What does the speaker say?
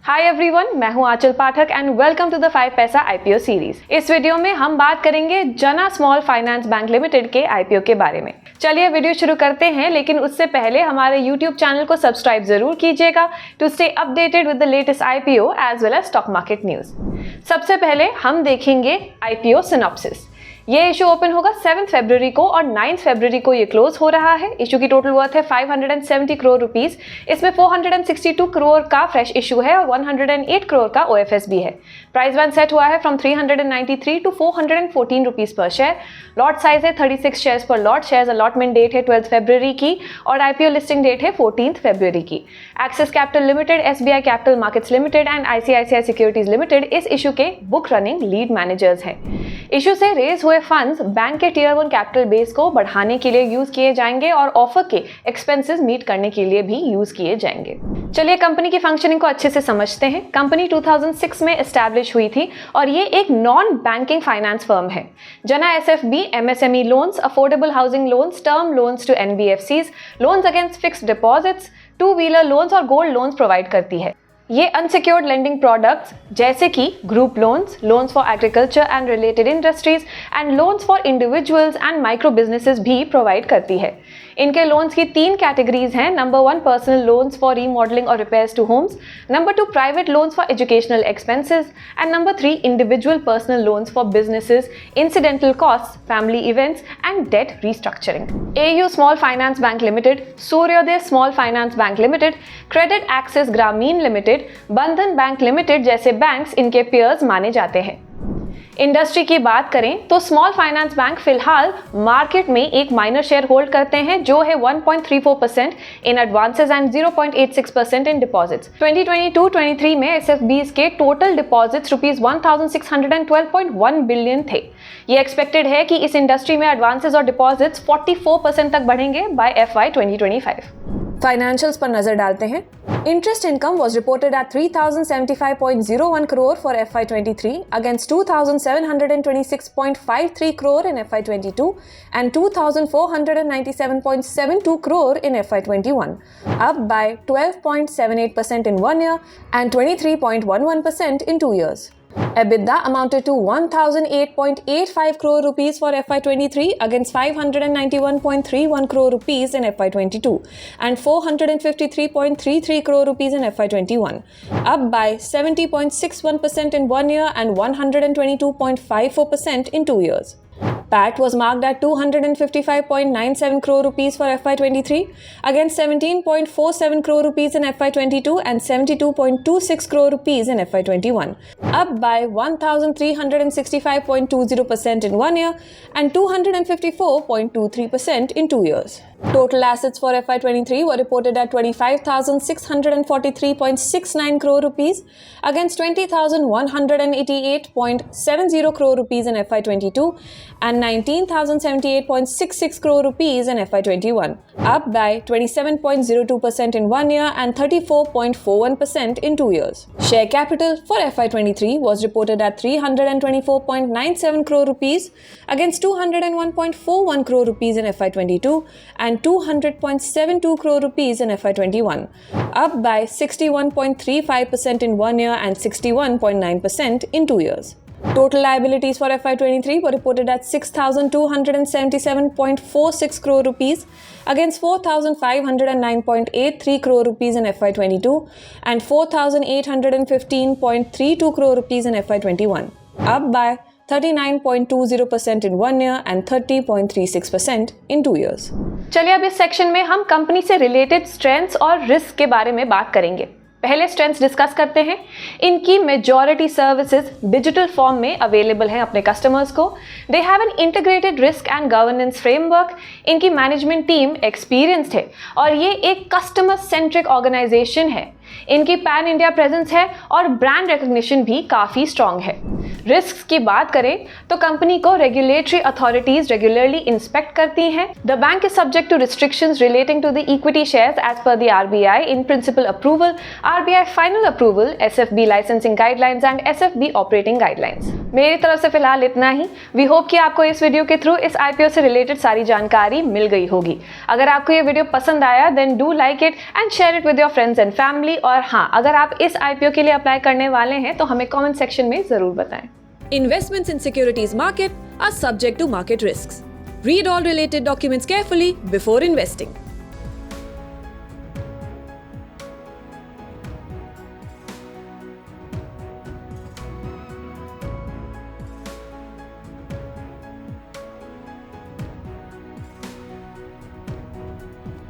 Hi everyone, मैं हूं आंचल पाठक and welcome to the 5 पैसा आईपीओ सीरीज। इस वीडियो में हम बात करेंगे जना स्मॉल फाइनेंस बैंक लिमिटेड के आईपीओ के बारे में। चलिए वीडियो शुरू करते हैं, लेकिन उससे पहले हमारे यूट्यूब चैनल को सब्सक्राइब जरूर कीजिएगा to stay updated with the latest IPO as well as stock market news. सबसे पहले हम देखेंगे आईपीओ सिनॉप्सिस। ये इशू ओपन होगा 7 फरवरी को और 9 फरवरी को ये क्लोज हो रहा है। इशू की टोटल वर्थ है 570 करोड़ रुपीस। इसमें 462 करोड़ का फ्रेश इशू है और 108 करोड़ का ओएफएस भी है। प्राइस बैंड सेट हुआ है फ्रॉम 393 टू 414 रुपीस पर शेयर। लॉट साइज है 36 शेयर्स पर लॉट। शेयर्स अलॉटमेंट डेट है 12 फरवरी की और आईपीओ लिस्टिंग डेट है 14 फरवरी की। Axis capital limited, SBI capital markets limited and ICICI securities limited इस इशू के बुक रनिंग लीड मैनेजर्स हैं। इशू से रेज हुए फंड्स बैंक के टियर 1 कैपिटल बेस को बढ़ाने के लिए यूज किए जाएंगे और ऑफर के एक्सपेंसेस मीट करने के लिए भी यूज किए जाएंगे। चलिए कंपनी की फंक्शनिंग को अच्छे से समझते हैं। कंपनी 2006 में एस्टैब्लिश हुई थी और ये एक नॉन बैंकिंग फाइनेंस फर्म है। Jana SFB MSME loans, affordable housing loans, term loans to NBFCs, loans against fixed deposits, 2 wheeler loans और गोल्ड लोन्स प्रोवाइड करती है। ये अनसिक्योर्ड लेंडिंग प्रोडक्ट्स जैसे कि group loans, loans for agriculture and related industries and loans for individuals and micro businesses भी provide करती है। इनके लोन्स की 3 कैटेगरीज हैं। Number 1 personal loans for remodelling और repairs to homes, number 2 private loans for educational expenses and number 3 individual personal loans for businesses, incidental cost, family events and debt restructuring. AU small finance bank limited, Suryoday small finance bank limited, credit access Grameen limited, Bandhan bank limited जैसे banks इनके peers माने जाते हैं। Industry की बात करें तो small finance bank फिलहाल मार्केट में एक माइनर शेयर होल्ड करते हैं जो है 1.34% इन एडवांसेस एंड 0.86% इन डिपॉजिट्स। 2022-23 में एसएफबीज के टोटल डिपॉजिट्स रुपीस 1612.1 बिलियन थे। ये एक्सपेक्टेड है कि इस इंडस्ट्री में एडवांसेस और डिपॉजिट्स 44% तक बढ़ेंगे बाय FY 2025। फाइनेंशियल्स पर नजर डालते हैं। Interest income was reported at 3075.01 crore for FY23 against 2726.53 crore in FY22 and 2497.72 crore in FY21, up by 12.78% in 1 year and 23.11% in 2 years. EBITDA amounted to 1008.85 crore rupees for FY23 against 591.31 crore rupees in FY22 and 453.33 crore rupees in FY21, up by 70.61% in 1 year and 122.54% in 2 years. PAT was marked at 255.97 crore rupees for FY23 against 17.47 crore rupees in FY22 and 72.26 crore rupees in FY21, up by 1365.20% in 1 year and 254.23% in 2 years. Total assets for FY23 were reported at 25,643.69 crore rupees against 20,188.70 crore rupees in FY22 and 19,078.66 crore rupees in FY21, up by 27.02% in 1 year and 34.41% in 2 years. Share capital for FY23 was reported at 324.97 crore rupees against 201.41 crore rupees in FY22 and 200.72 crore rupees in FY21, up by 61.35% in 1 year and 61.9% in 2 years. Total liabilities for FY23 were reported at 6,277.46 crore rupees against 4,509.83 crore rupees in FY22 and 4,815.32 crore rupees in FY21, up by 39.20% in 1 year and 30.36% in 2 years. चलिए अब इस section में हम company से related strengths और risk के बारे में बात करेंगे। पहले स्ट्रेंथ्स डिस्कस करते हैं। इनकी मेजॉरिटी सर्विसेज डिजिटल फॉर्म में अवेलेबल हैं अपने कस्टमर्स को। They have an integrated risk and governance framework. इनकी मैनेजमेंट टीम एक्सपीरियंस्ड है और ये एक कस्टमर सेंट्रिक ऑर्गेनाइजेशन है। इनकी पैन इंडिया प्रेजेंस है और ब्रांड रिकग्निशन भी काफ़ी स्ट्रांग है। रिस्क की बात करें तो कंपनी को रेगुलेटरी अथॉरिटीज रेगुलरली इंस्पेक्ट करती हैं। The bank is subject to restrictions relating to the equity shares as per the RBI in principle approval, RBI final approval, SFB licensing guidelines and SFB operating guidelines. मेरी तरफ से फिलहाल इतना ही। We hope कि आपको इस वीडियो के through इस IPO से रिलेटेड सारी जानकारी मिल गई होगी। अगर आपको ये वीडियो पसंद आया then do like it and share it with your friends and family और हाँ, अगर आप इस IPO के लिए अप्लाई करने वाले हैं तो हमें कमेंट सेक्शन में जरूर बताएं। Investments in securities market are subject to market risks. Read all related documents carefully before investing.